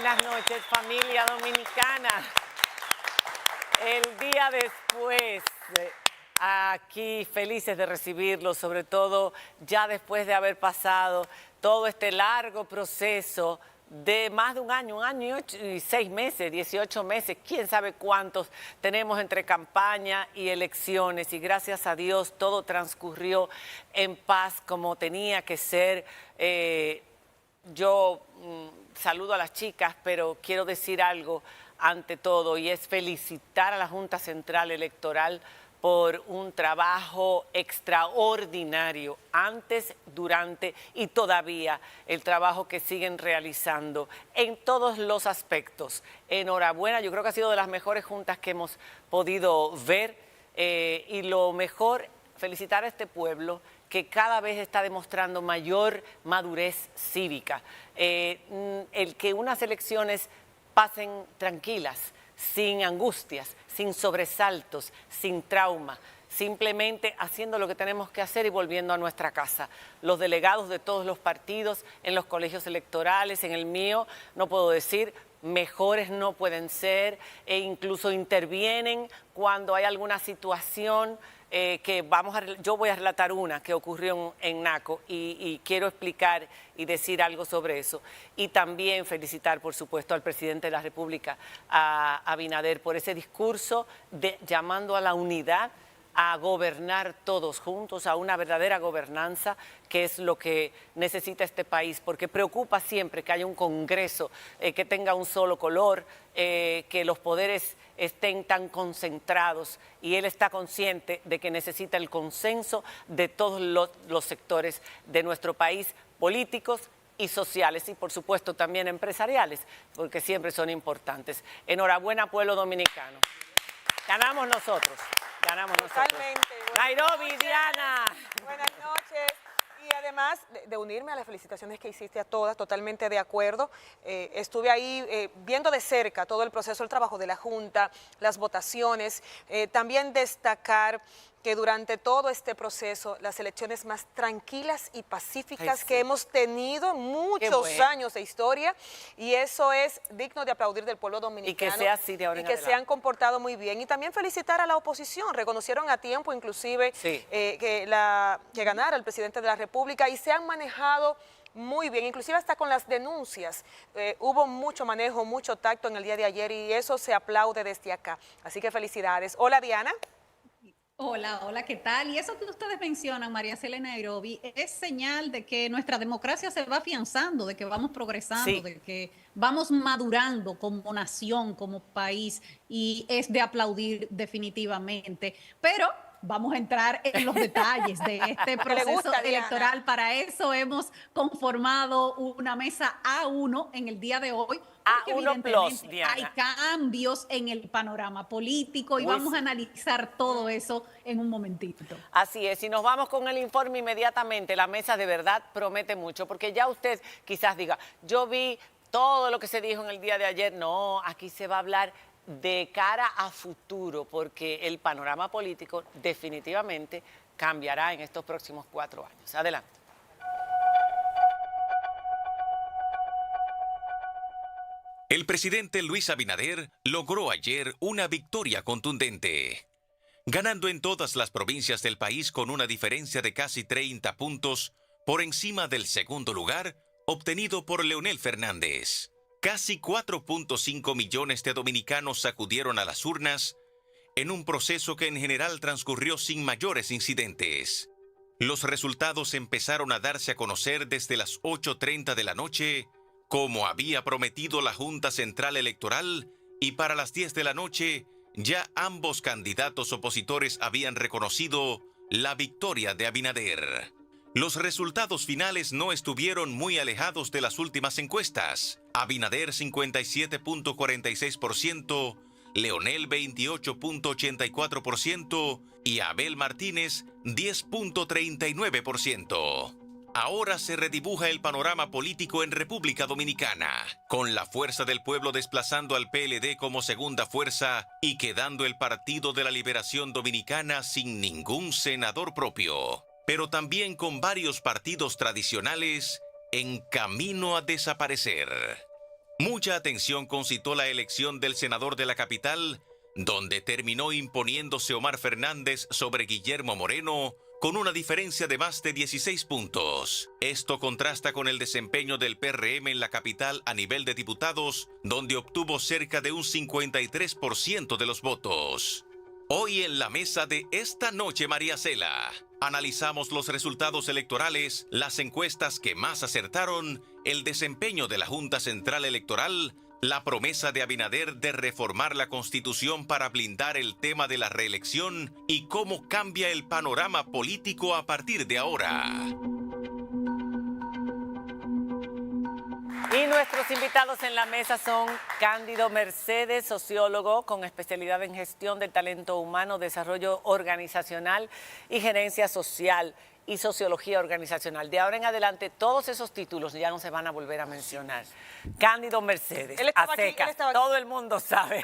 Buenas noches, familia dominicana. El día después, aquí felices de recibirlos, sobre todo ya después de haber pasado todo este largo proceso de más de un año y 6 meses, 18 meses, quién sabe cuántos tenemos entre campaña y elecciones, y gracias a Dios todo transcurrió en paz como tenía que ser. Yo saludo a las chicas, pero quiero decir algo ante todo, y es felicitar a la Junta Central Electoral por un trabajo extraordinario antes, durante y todavía el trabajo que siguen realizando en todos los aspectos. Enhorabuena, yo creo que ha sido de las mejores juntas que hemos podido ver, y lo mejor, felicitar a este pueblo que cada vez está demostrando mayor madurez cívica. El que unas elecciones pasen tranquilas, sin angustias, sin sobresaltos, sin trauma, simplemente haciendo lo que tenemos que hacer y volviendo a nuestra casa. Los delegados de todos los partidos en los colegios electorales, en el mío, no puedo decir, mejores no pueden ser, e incluso intervienen cuando hay alguna situación yo voy a relatar una que ocurrió en Naco y quiero explicar y decir algo sobre eso. Y también felicitar, por supuesto, al presidente de la República, a Abinader, por ese discurso llamando a la unidad, a gobernar todos juntos, a una verdadera gobernanza, que es lo que necesita este país, porque preocupa siempre que haya un Congreso que tenga un solo color, que los poderes estén tan concentrados, y él está consciente de que necesita el consenso de todos los sectores de nuestro país, políticos y sociales, y por supuesto también empresariales, porque siempre son importantes. Enhorabuena, pueblo dominicano. Ganamos nosotros. Ganamos nosotros. Totalmente. Nairobi, Diana. Buenas noches. Y además de unirme a las felicitaciones que hiciste a todas, totalmente de acuerdo. Estuve ahí viendo de cerca todo el proceso, el trabajo de la Junta, las votaciones. También destacar que durante todo este proceso, las elecciones más tranquilas y pacíficas que hemos tenido en muchos años de historia, y eso es digno de aplaudir del pueblo dominicano. Y que sea así de ahora en adelante. Y que se han comportado muy bien. Y también felicitar a la oposición, reconocieron a tiempo inclusive que ganara el presidente de la República, y se han manejado muy bien, inclusive hasta con las denuncias. Hubo mucho manejo, mucho tacto en el día de ayer, y eso se aplaude desde acá. Así que felicidades. Hola, Diana. Hola, hola, ¿qué tal? Y eso que ustedes mencionan, María Celeste Nairobi, es señal de que nuestra democracia se va afianzando, de que vamos progresando, de que vamos madurando como nación, como país, y es de aplaudir definitivamente. Pero vamos a entrar en los detalles de este proceso electoral. Para eso hemos conformado una mesa A1 en el día de hoy. A1 Plus, Diana. Hay cambios en el panorama político y vamos a analizar todo eso en un momentito. Así es, y nos vamos con el informe inmediatamente. La mesa de verdad promete mucho, porque ya usted quizás diga, yo vi todo lo que se dijo en el día de ayer. No, aquí se va a hablar de cara a futuro, porque el panorama político definitivamente cambiará en estos próximos 4 años. Adelante. El presidente Luis Abinader logró ayer una victoria contundente, ganando en todas las provincias del país con una diferencia de casi 30 puntos por encima del segundo lugar obtenido por Leonel Fernández. Casi 4.5 millones de dominicanos acudieron a las urnas en un proceso que en general transcurrió sin mayores incidentes. Los resultados empezaron a darse a conocer desde las 8:30 de la noche, como había prometido la Junta Central Electoral, y para las 10 de la noche ya ambos candidatos opositores habían reconocido la victoria de Abinader. Los resultados finales no estuvieron muy alejados de las últimas encuestas. Abinader 57.46%, Leonel 28.84% y Abel Martínez 10.39%. Ahora se redibuja el panorama político en República Dominicana, con la Fuerza del Pueblo desplazando al PLD como segunda fuerza y quedando el Partido de la Liberación Dominicana sin ningún senador propio, pero también con varios partidos tradicionales en camino a desaparecer. Mucha atención concitó la elección del senador de la capital, donde terminó imponiéndose Omar Fernández sobre Guillermo Moreno con una diferencia de más de 16 puntos. Esto contrasta con el desempeño del PRM en la capital a nivel de diputados, donde obtuvo cerca de un 53% de los votos. Hoy en la mesa de Esta Noche, María Cela, analizamos los resultados electorales, las encuestas que más acertaron, el desempeño de la Junta Central Electoral, la promesa de Abinader de reformar la Constitución para blindar el tema de la reelección y cómo cambia el panorama político a partir de ahora. Y nuestros invitados en la mesa son Cándido Mercedes, sociólogo con especialidad en gestión del talento humano, desarrollo organizacional y gerencia social y sociología organizacional. De ahora en adelante, todos esos títulos ya no se van a volver a mencionar. Cándido Mercedes, a secas, todo el mundo sabe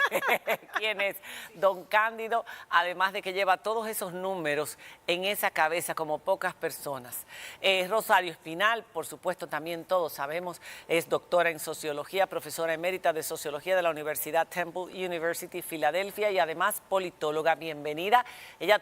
quién es don Cándido, además de que lleva todos esos números en esa cabeza como pocas personas. Rosario Espinal, por supuesto, también todos sabemos, es doctora en sociología, profesora emérita de sociología de la Universidad Temple University, Filadelfia, y además politóloga. Bienvenida. Ella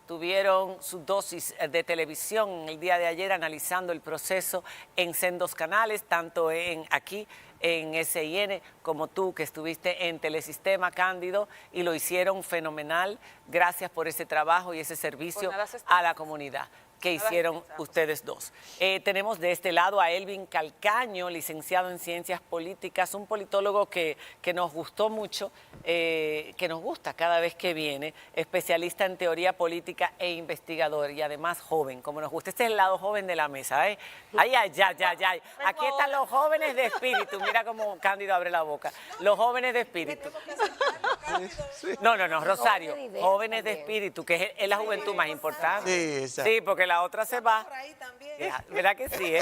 tuvieron su dosis de televisión el día de ayer analizando el proceso en sendos canales, tanto aquí en SIN como tú que estuviste en Telesistema, Cándido, y lo hicieron fenomenal. Gracias por ese trabajo y ese servicio a la comunidad que hicieron ustedes dos. Tenemos de este lado a Elvin Calcaño, licenciado en Ciencias Políticas, un politólogo que nos gustó mucho, que nos gusta cada vez que viene, especialista en teoría política e investigador, y además joven, como nos gusta. Este es el lado joven de la mesa, ¿eh? Ay. Aquí están los jóvenes de espíritu. Mira cómo Cándido abre la boca. Los jóvenes de espíritu. No, Rosario, jóvenes de espíritu, que es la juventud más importante. Sí, porque la otra se va. ¿Verdad que sí?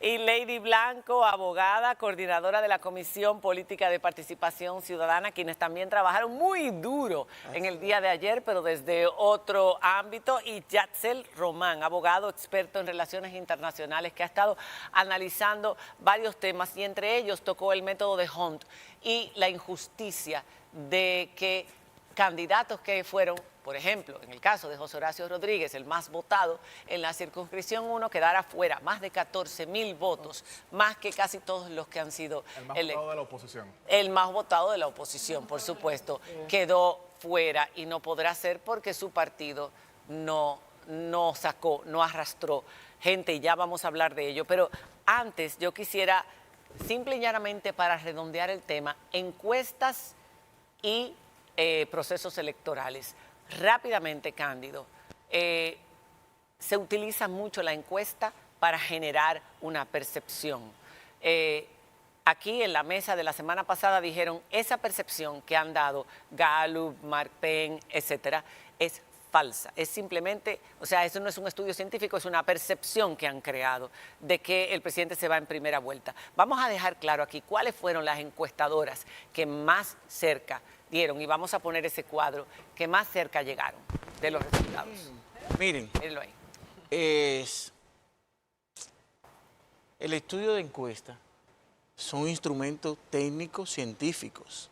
Y Lady Blanco, abogada, coordinadora de la Comisión Política de Participación Ciudadana, quienes también trabajaron muy duro en el día de ayer, pero desde otro ámbito. Y Yatzel Román, abogado experto en relaciones internacionales, que ha estado analizando varios temas, y entre ellos tocó el método de Hunt y la injusticia de que candidatos que fueron, por ejemplo, en el caso de José Horacio Rodríguez, el más votado en la circunscripción 1, quedara fuera, más de 14,000 votos, más que casi todos los que han sido electos. El más votado de la oposición. El más votado de la oposición, por supuesto, quedó fuera y no podrá ser porque su partido no sacó, no arrastró gente, y ya vamos a hablar de ello. Pero antes yo quisiera, simple y llanamente para redondear el tema, encuestas y procesos electorales. Rápidamente, Cándido, se utiliza mucho la encuesta para generar una percepción. Aquí en la mesa de la semana pasada dijeron, esa percepción que han dado Gallup, Mark Penn, etcétera, es falsa. Es simplemente, o sea, eso no es un estudio científico, es una percepción que han creado de que el presidente se va en primera vuelta. Vamos a dejar claro aquí cuáles fueron las encuestadoras que más cerca dieron, y vamos a poner ese cuadro, que más cerca llegaron de los resultados. Miren, mírenlo ahí. El estudio de encuesta son instrumentos técnicos científicos.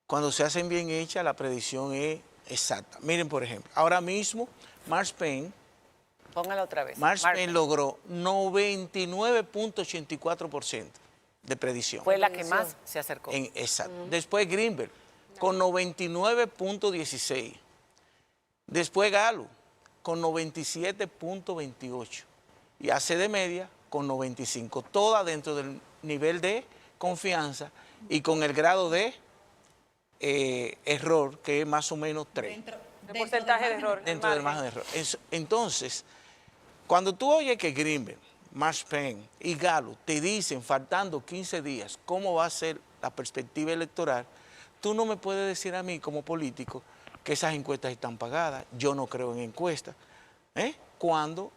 Cuando se hacen bien hechas, la predicción es exacta. Miren, por ejemplo, ahora mismo Mark Penn, póngalo otra vez. Mark Penn logró 99.84% de predicción. Fue la que más se acercó. Exacto. Después Greenberg con 99.16. Después Gallup con 97.28. Y AC de media con 95. Todas dentro del nivel de confianza y con el grado de error, que es más o menos 3. El porcentaje de error. Dentro del margen de error. Entonces, cuando tú oyes que Greenberg, Mark Penn y Gallup te dicen, faltando 15 días, cómo va a ser la perspectiva electoral, tú no me puedes decir a mí como político que esas encuestas están pagadas. Yo no creo en encuestas. Cuando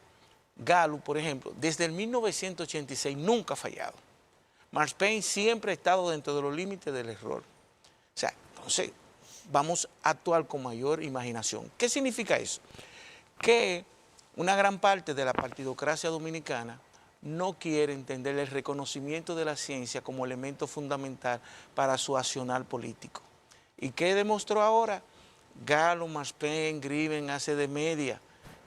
Gallup, por ejemplo, desde el 1986 nunca ha fallado. Mark Penn siempre ha estado dentro de los límites del error. O sea, entonces vamos a actuar con mayor imaginación. ¿Qué significa eso? Que una gran parte de la partidocracia dominicana no quiere entender el reconocimiento de la ciencia como elemento fundamental para su accionar político. ¿Y qué demostró ahora? Gallup, Marspen, Griven, hace de media,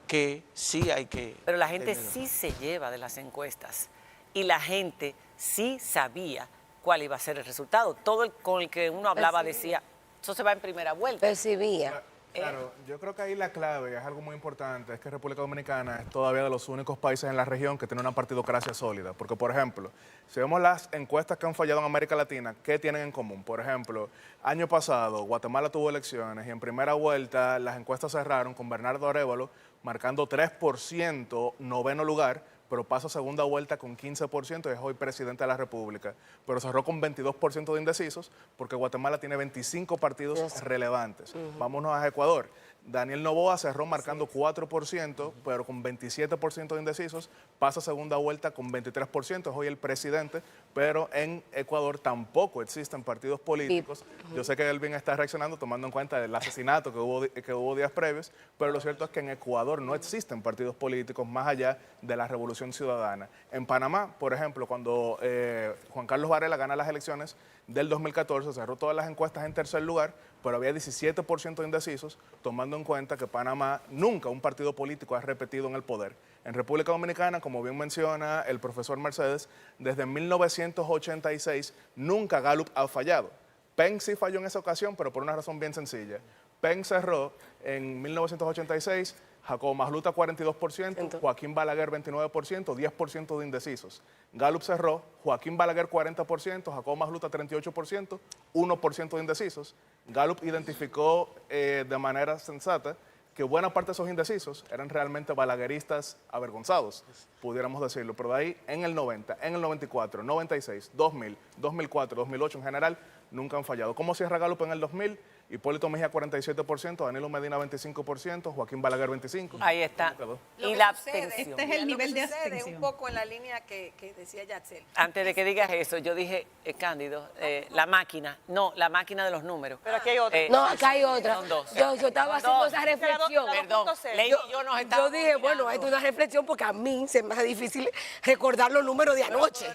que sí hay que... Pero la gente sí se lleva de las encuestas y la gente sí sabía cuál iba a ser el resultado. Todo el con el que uno hablaba decía, eso se va en primera vuelta. Percibía. Claro, yo creo que ahí la clave, y es algo muy importante, es que República Dominicana es todavía de los únicos países en la región que tiene una partidocracia sólida. Porque, por ejemplo, si vemos las encuestas que han fallado en América Latina, ¿qué tienen en común? Por ejemplo, año pasado Guatemala tuvo elecciones y en primera vuelta las encuestas cerraron con Bernardo Arévalo marcando 3%, noveno lugar, pero pasa segunda vuelta con 15% y es hoy presidente de la República. Pero cerró con 22% de indecisos porque Guatemala tiene 25 partidos relevantes. Vámonos a Ecuador. Daniel Noboa cerró marcando 4%, pero con 27% de indecisos, pasa segunda vuelta con 23%, es hoy el presidente, pero en Ecuador tampoco existen partidos políticos. Yo sé que Elvin está reaccionando tomando en cuenta el asesinato que hubo días previos, pero lo cierto es que en Ecuador no existen partidos políticos más allá de la Revolución Ciudadana. En Panamá, por ejemplo, cuando Juan Carlos Varela gana las elecciones del 2014, cerró todas las encuestas en tercer lugar, pero había 17% de indecisos, tomando en cuenta que Panamá nunca un partido político ha repetido en el poder. En República Dominicana, como bien menciona el profesor Mercedes, desde 1986 nunca Gallup ha fallado. Penn sí falló en esa ocasión, pero por una razón bien sencilla. Penn cerró en 1986, Jacobo Masluta 42%, Joaquín Balaguer 29%, 10% de indecisos. Gallup cerró, Joaquín Balaguer 40%, Jacobo Masluta 38%, 1% de indecisos. Gallup identificó de manera sensata que buena parte de esos indecisos eran realmente balagueristas avergonzados, pudiéramos decirlo. Pero de ahí, en el 90, en el 94, 96, 2000, 2004, 2008 en general, nunca han fallado. ¿Cómo cierra Gallup en el 2000? Hipólito Mejía 47%, Danilo Medina 25%, Joaquín Balaguer 25%. Ahí está. Lo Y que la sucede, abstención. Este es el nivel de sucede abstención. un poco en la línea que decía Yatzel. Antes de que digas eso, yo dije, Cándido, la máquina, no, la máquina de los números. Pero aquí hay otra. No, acá hay otra. Son dos. Yo estaba Son haciendo dos. esa reflexión. Perdón, 2.0. Ley y yo nos Yo estábamos dije, bueno, mirando. esto es una reflexión porque a mí se me hace difícil recordar los números de anoche.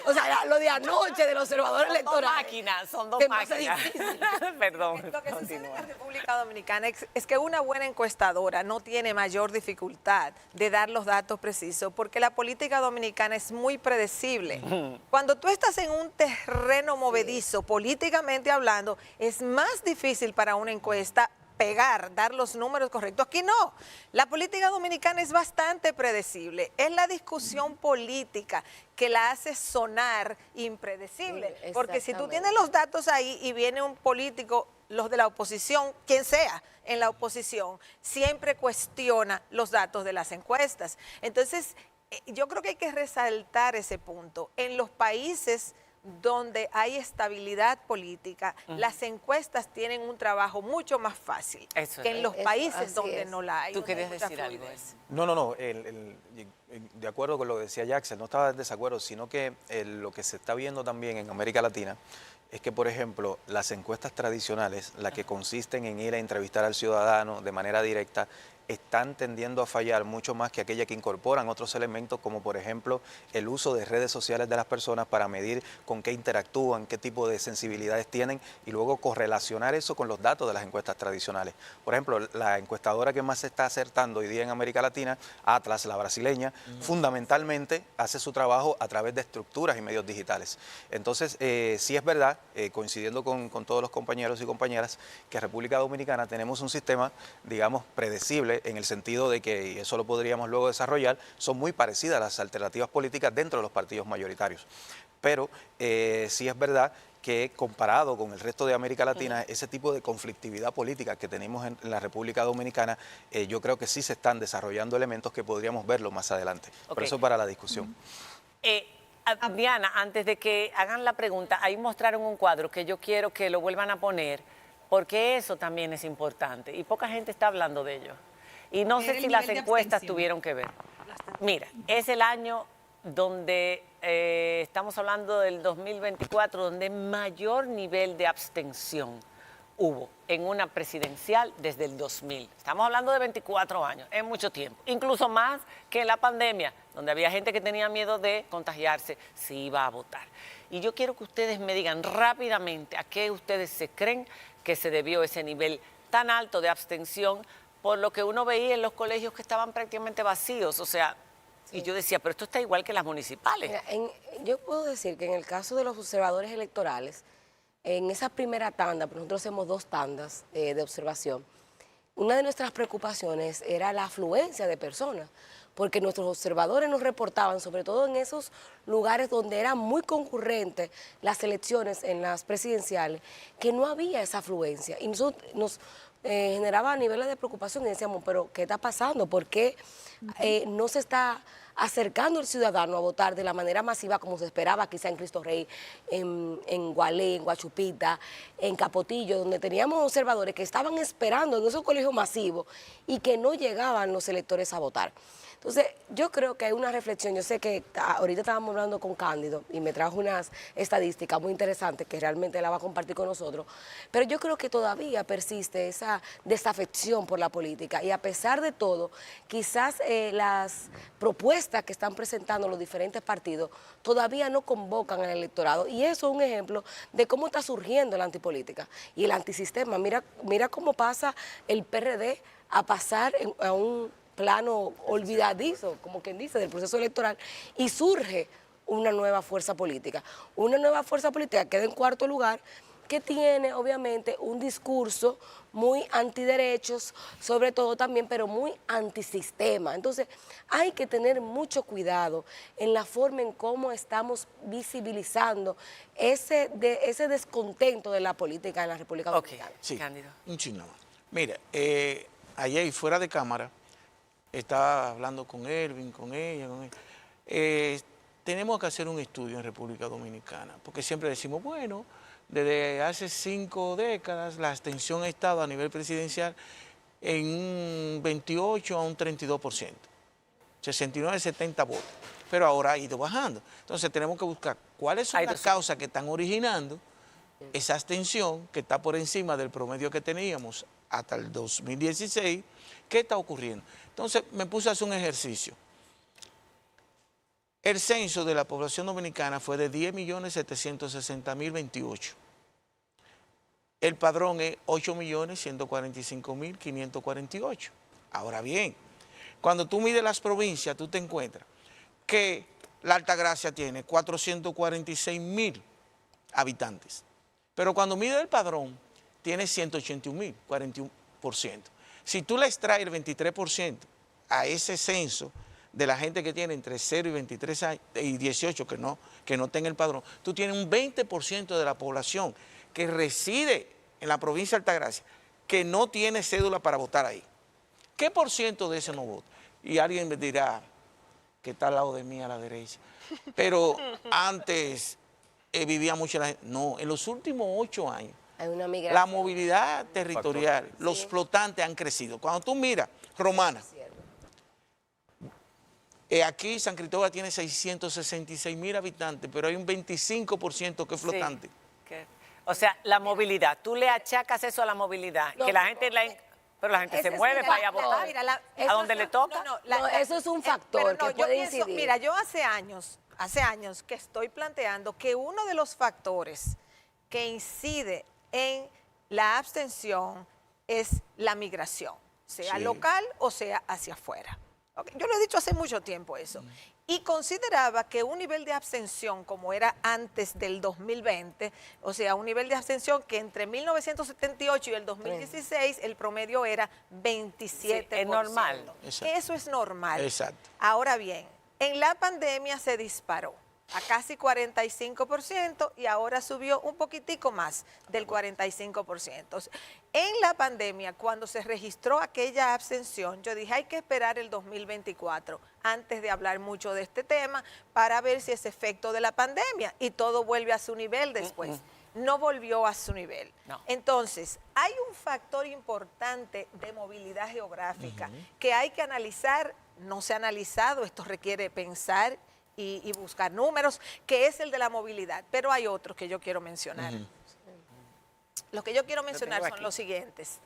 O sea, lo de anoche del observador Son dos electoral. máquinas, son dos Se me hace máquinas. difícil. Perdón, Lo que sucede en continúa. la República Dominicana es que una buena encuestadora no tiene mayor dificultad de dar los datos precisos porque la política dominicana es muy predecible. Cuando tú estás en un terreno movedizo, políticamente hablando, es más difícil para una encuesta pegar, dar los números correctos. Aquí no. La política dominicana es bastante predecible. Es la discusión política que la hace sonar impredecible. Sí, Porque si tú exactamente. tienes los datos ahí y viene un político, los de la oposición, quien sea en la oposición, siempre cuestiona los datos de las encuestas. Entonces, yo creo que hay que resaltar ese punto. En los países donde hay estabilidad política, las encuestas tienen un trabajo mucho más fácil Eso que es. en los Eso, países así donde es. no la hay. Tú donde querías hay mucha decir algo. fluidez. No, de acuerdo con lo que decía Jackson, no estaba en desacuerdo, sino que lo que se está viendo también en América Latina es que, por ejemplo, las encuestas tradicionales, las que consisten en ir a entrevistar al ciudadano de manera directa, están tendiendo a fallar mucho más que aquellas que incorporan otros elementos como por ejemplo el uso de redes sociales de las personas para medir con qué interactúan, qué tipo de sensibilidades tienen y luego correlacionar eso con los datos de las encuestas tradicionales. Por ejemplo, la encuestadora que más se está acertando hoy día en América Latina, Atlas, la brasileña, fundamentalmente hace su trabajo a través de estructuras y medios digitales. Entonces, sí es verdad, coincidiendo con todos los compañeros y compañeras, que en República Dominicana tenemos un sistema, digamos, predecible en el sentido de que, y eso lo podríamos luego desarrollar, son muy parecidas las alternativas políticas dentro de los partidos mayoritarios. Pero sí es verdad que comparado con el resto de América Latina, ese tipo de conflictividad política que tenemos en la República Dominicana, yo creo que sí se están desarrollando elementos que podríamos verlo más adelante. Ok. Por eso para la discusión. Diana, antes de que hagan la pregunta, ahí mostraron un cuadro que yo quiero que lo vuelvan a poner, porque eso también es importante y poca gente está hablando de ello. Y no sé El si las nivel de encuestas abstención. tuvieron que ver. Mira, es el año donde estamos hablando del 2024, donde mayor nivel de abstención hubo en una presidencial desde el 2000. Estamos hablando de 24 años, es mucho tiempo. Incluso más que en la pandemia, donde había gente que tenía miedo de contagiarse si iba a votar. Y yo quiero que ustedes me digan rápidamente a qué ustedes se creen que se debió ese nivel tan alto de abstención por lo que uno veía en los colegios que estaban prácticamente vacíos. O sea, y yo decía, pero esto está igual que las municipales. Mira, yo puedo decir que en el caso de los observadores electorales, en esa primera tanda, porque nosotros hacemos 2 tandas de observación, una de nuestras preocupaciones era la afluencia de personas, porque nuestros observadores nos reportaban, sobre todo en esos lugares donde eran muy concurrentes las elecciones en las presidenciales, que no había esa afluencia. Y nos generaba niveles de preocupación y decíamos, pero ¿qué está pasando? ¿Por qué no se está acercando el ciudadano a votar de la manera masiva como se esperaba, quizá en Cristo Rey, en Gualey, en Guachupita, en Capotillo, donde teníamos observadores que estaban esperando en esos colegios masivos y que no llegaban los electores a votar? Entonces, yo creo que hay una reflexión. Yo sé que ahorita estábamos hablando con Cándido y me trajo unas estadísticas muy interesantes que realmente la va a compartir con nosotros, pero yo creo que todavía persiste esa desafección por la política y a pesar de todo, quizás las propuestas que están presentando los diferentes partidos todavía no convocan al electorado y eso es un ejemplo de cómo está surgiendo la antipolítica y el antisistema. Mira cómo pasa el PRD a pasar a un plano olvidadizo, como quien dice, del proceso electoral, y surge una nueva fuerza política. Una nueva fuerza política queda en cuarto lugar, que tiene obviamente un discurso muy antiderechos, sobre todo también, pero muy antisistema. Entonces, hay que tener mucho cuidado en la forma en cómo estamos visibilizando ese descontento de la política en la República Dominicana. Sí, Cándido. un chino. Mira, ayer fuera de cámara, estaba hablando con Erwin, con ella, tenemos que hacer un estudio en República Dominicana, porque siempre decimos, bueno, desde hace 5 décadas la abstención ha estado a nivel presidencial en un 28 a un 32%, 69, 70 votos, pero ahora ha ido bajando. Entonces tenemos que buscar cuáles son las causas que están originando esa abstención que está por encima del promedio que teníamos hasta el 2016, ¿qué está ocurriendo? Entonces me puse a hacer un ejercicio. El censo de la población dominicana fue de 10.760.028. El padrón es 8.145.548. Ahora bien, cuando tú mides las provincias, tú te encuentras que la Altagracia tiene 446.000 habitantes. Pero cuando mide el padrón, tiene 181.000, 41%. Si tú le extraes el 23% a ese censo de la gente que tiene entre 0 y 23 años, y 18 que no tenga el padrón, tú tienes un 20% de la población que reside en la provincia de Altagracia que no tiene cédula para votar ahí. ¿Qué por ciento de ese no vota? Y alguien me dirá que está al lado de mí a la derecha. Pero antes vivía mucho la gente. No, en los últimos 8 años, hay una migración. La movilidad territorial, los flotantes han crecido. Cuando tú miras, Romana, aquí San Cristóbal tiene 666.000 habitantes, pero hay un 25% que es flotante. Sí. O sea, la movilidad, tú le achacas eso a la movilidad, no, que la gente, pero la gente se mueve para ir a votar, a donde le toca. Eso es un factor que puede incidir. Mira, yo hace años que estoy planteando que uno de los factores que incide en la abstención es la migración, sea local o sea hacia afuera. Okay. Yo lo he dicho hace mucho tiempo eso. Y consideraba que un nivel de abstención como era antes del 2020, o sea, un nivel de abstención que entre 1978 y el 2016 el promedio era 27%. Sí, es normal. Exacto. Eso es normal. Exacto. Ahora bien, en la pandemia se disparó a casi 45% y ahora subió un poquitico más del 45%. En la pandemia, cuando se registró aquella abstención, yo dije, hay que esperar el 2024 antes de hablar mucho de este tema para ver si es efecto de la pandemia y todo vuelve a su nivel después. No volvió a su nivel. No. Entonces, hay un factor importante de movilidad geográfica que hay que analizar, no se ha analizado, esto requiere pensar y buscar números, que es el de la movilidad, pero hay otros que yo quiero mencionar. lo que yo quiero mencionar son los siguientes.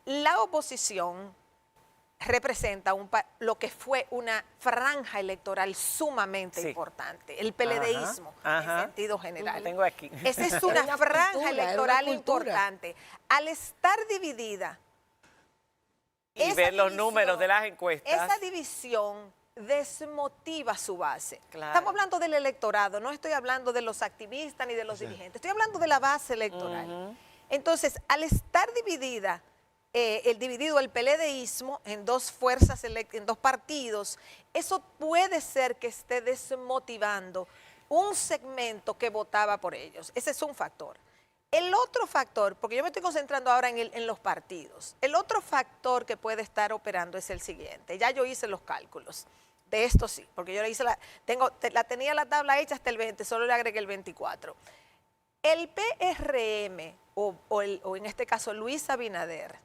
La oposición representa lo que fue una franja electoral sumamente importante, el PLDismo en sentido general. Lo tengo aquí. Esa es una franja electoral importante. Al estar dividida, y ver los números de las encuestas. Esa división desmotiva su base. Claro. Estamos hablando del electorado, no estoy hablando de los activistas ni de los dirigentes, estoy hablando de la base electoral. Entonces, al estar dividida, dividido el PLDismo en dos fuerzas, en dos partidos, eso puede ser que esté desmotivando un segmento que votaba por ellos. Ese es un factor. El otro factor, porque yo me estoy concentrando ahora en los partidos, el otro factor que puede estar operando es el siguiente. Ya yo hice los cálculos. De esto sí, porque yo le hice tenía la tabla hecha hasta el 20, solo le agregué el 24. El PRM, o en este caso Luis Abinader,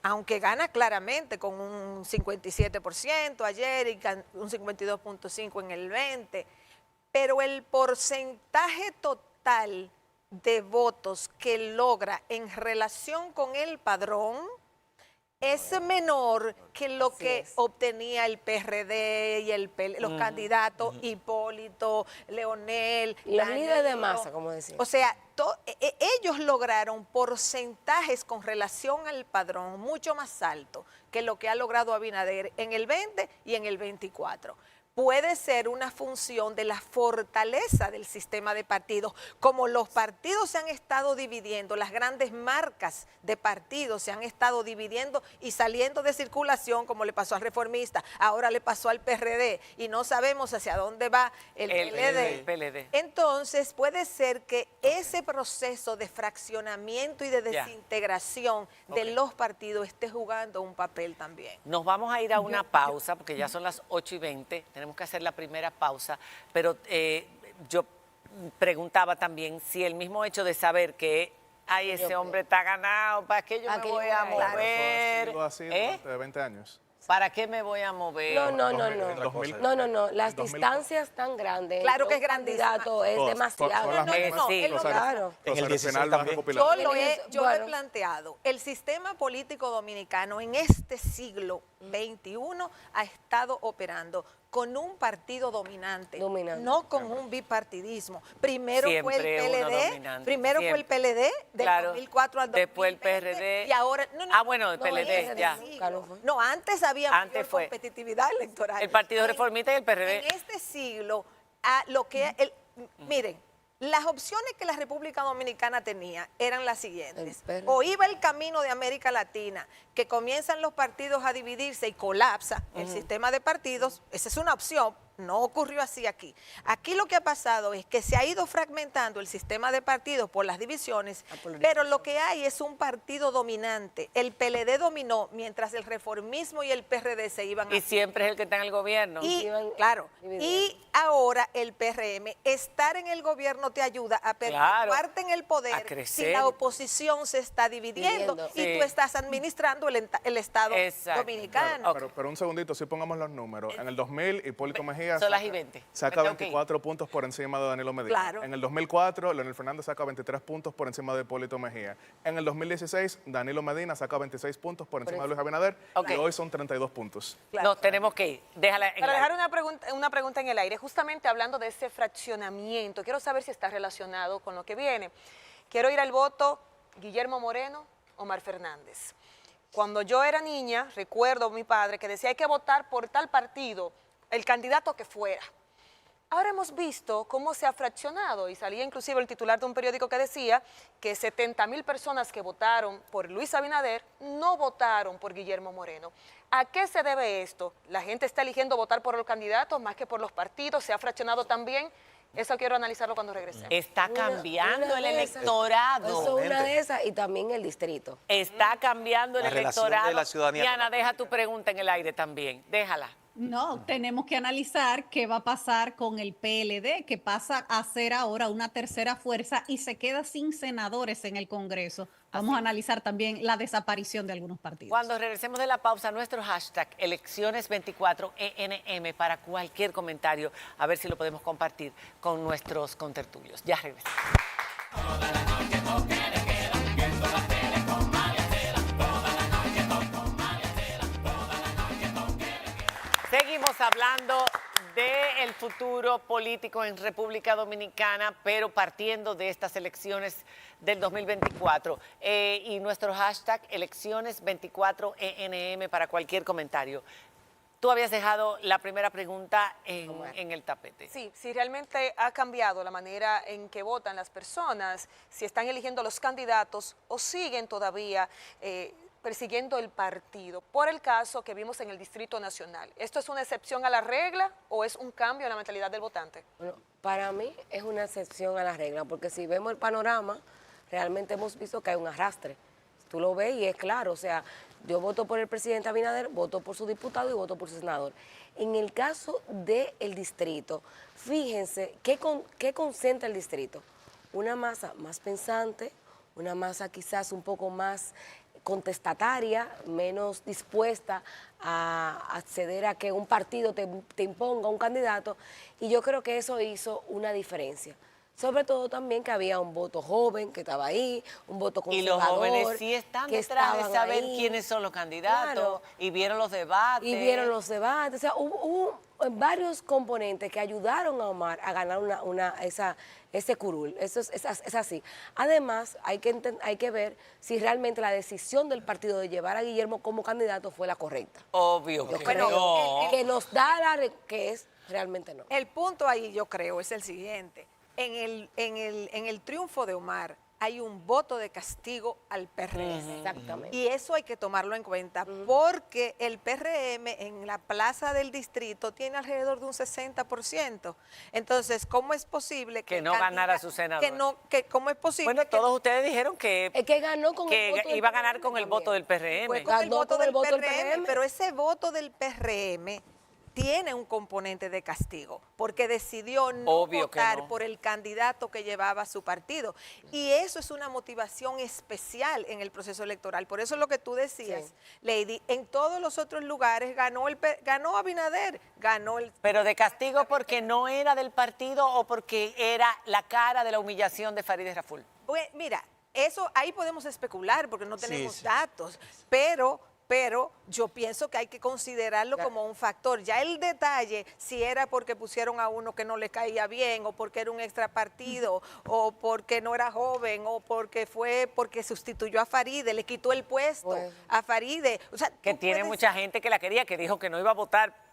aunque gana claramente con un 57% ayer y un 52.5% en el 20%, pero el porcentaje total de votos que logra en relación con el padrón es menor que lo que obtenía el PRD y los candidatos Hipólito, Leonel, los líderes de masa, como decía. O sea, ellos lograron porcentajes con relación al padrón mucho más alto que lo que ha logrado Abinader en el 20 y en el 24. Puede ser una función de la fortaleza del sistema de partidos. Como los partidos se han estado dividiendo, las grandes marcas de partidos se han estado dividiendo y saliendo de circulación, como le pasó al Reformista, ahora le pasó al PRD, y no sabemos hacia dónde va el PLD. Entonces, puede ser que ese proceso de fraccionamiento y de desintegración de los partidos esté jugando un papel también. Nos vamos a ir a una pausa, porque ya son las 8:20. Tenemos que hacer la primera pausa, pero yo preguntaba también si el mismo hecho de saber que ese hombre está ganado, ¿para qué yo me voy a mover? Claro, así durante 20 años. ¿Para qué me voy a mover? No, las distancias tan grandes. Claro que es grandísimo. Es demasiado. Claro. En el 16 Yo he planteado, el sistema político dominicano en este siglo XXI ha estado operando con un partido dominante, no con un bipartidismo. Primero fue el PLD, del 2004 al 2020. Después el PRD. Y ahora, el PLD, ya. No, antes había mayor competitividad electoral. El Partido Reformista y el PRD. En este siglo, miren, las opciones que la República Dominicana tenía eran las siguientes. O iba el camino de América Latina, que comienzan los partidos a dividirse y colapsa el sistema de partidos. Esa es una opción. No ocurrió así aquí. Aquí lo que ha pasado es que se ha ido fragmentando el sistema de partidos por las divisiones, pero lo que hay es un partido dominante. El PLD dominó mientras el reformismo y el PRD se iban Y siempre es el que está en el gobierno. Y ahora el PRM, estar en el gobierno te ayuda a perpetuarte en el poder si la oposición se está dividiendo y tú estás administrando el Estado dominicano. Pero un segundito, si pongamos los números. En el 2000, Hipólito Mejía son las y 20. Saca 24 puntos por encima de Danilo Medina. Claro. En el 2004, Leonel Fernández saca 23 puntos por encima de Hipólito Mejía. En el 2016, Danilo Medina saca 26 puntos por encima de Luis Abinader. Y hoy son 32 puntos. Nos tenemos que ir. Para dejar una pregunta en el aire, justamente hablando de ese fraccionamiento, quiero saber si está relacionado con lo que viene. Quiero ir al voto Guillermo Moreno, Omar Fernández. Cuando yo era niña, recuerdo a mi padre que decía hay que votar por tal partido, el candidato que fuera. Ahora hemos visto cómo se ha fraccionado y salía inclusive el titular de un periódico que decía que 70,000 personas que votaron por Luis Abinader no votaron por Guillermo Moreno. ¿A qué se debe esto? ¿La gente está eligiendo votar por los candidatos más que por los partidos? ¿Se ha fraccionado también? Eso quiero analizarlo cuando regresemos. Está cambiando el electorado. Eso es una de esas y también el distrito. Está cambiando el electorado. De la ciudadanía. Diana, deja tu pregunta en el aire también. Déjala. No, tenemos que analizar qué va a pasar con el PLD, que pasa a ser ahora una tercera fuerza y se queda sin senadores en el Congreso. Vamos a analizar también la desaparición de algunos partidos. Cuando regresemos de la pausa, nuestro hashtag elecciones24ENM para cualquier comentario, a ver si lo podemos compartir con nuestros contertulios. Ya regresamos. hablando del futuro político en República Dominicana, pero partiendo de estas elecciones del 2024. Y nuestro hashtag elecciones24ENM para cualquier comentario. Tú habías dejado la primera pregunta en el tapete. Sí, si realmente ha cambiado la manera en que votan las personas, si están eligiendo los candidatos o siguen todavía persiguiendo el partido, por el caso que vimos en el Distrito Nacional. ¿Esto es una excepción a la regla o es un cambio en la mentalidad del votante? Bueno, para mí es una excepción a la regla, porque si vemos el panorama, realmente hemos visto que hay un arrastre. Tú lo ves y es claro, o sea, yo voto por el presidente Abinader, voto por su diputado y voto por su senador. En el caso del distrito, fíjense, ¿qué concentra el distrito? Una masa más pensante, una masa quizás un poco más contestataria, menos dispuesta a acceder a que un partido te imponga un candidato, y yo creo que eso hizo una diferencia. Sobre todo también que había un voto joven que estaba ahí, un voto conservador. Y los jóvenes sí están detrás de saber quiénes son los candidatos, claro, y vieron los debates. Y vieron los debates, o sea, hubo varios componentes que ayudaron a Omar a ganar ese curul, eso es así. Además, hay que ver si realmente la decisión del partido de llevar a Guillermo como candidato fue la correcta. Obvio Yo que creo no. que nos da que es realmente no. El punto ahí, yo creo, es el siguiente. En el triunfo de Omar hay un voto de castigo al PRM. Exactamente. Y eso hay que tomarlo en cuenta, porque el PRM en la plaza del distrito tiene alrededor de un 60%. Entonces, ¿cómo es posible que no ganara su senador? ¿Cómo es posible? Bueno, todos ustedes dijeron que ganó con el voto iba a ganar con el voto del PRM. Fue con el voto del PRM, pero ese voto del PRM tiene un componente de castigo, porque decidió no votar por el candidato que llevaba su partido. Y eso es una motivación especial en el proceso electoral. Por eso es lo que tú decías, sí, Lady, en todos los otros lugares ganó Abinader, ganó el... Pero de castigo porque no era del partido o porque era la cara de la humillación de Farideh Raful. Pues, mira, eso ahí podemos especular porque no tenemos datos, pero yo pienso que hay que considerarlo como un factor. Ya el detalle, si era porque pusieron a uno que no le caía bien, o porque era un extra partido, o porque no era joven, o porque sustituyó a Farideh, le quitó el puesto a Farideh. O sea, que tiene mucha gente que la quería, que dijo que no iba a votar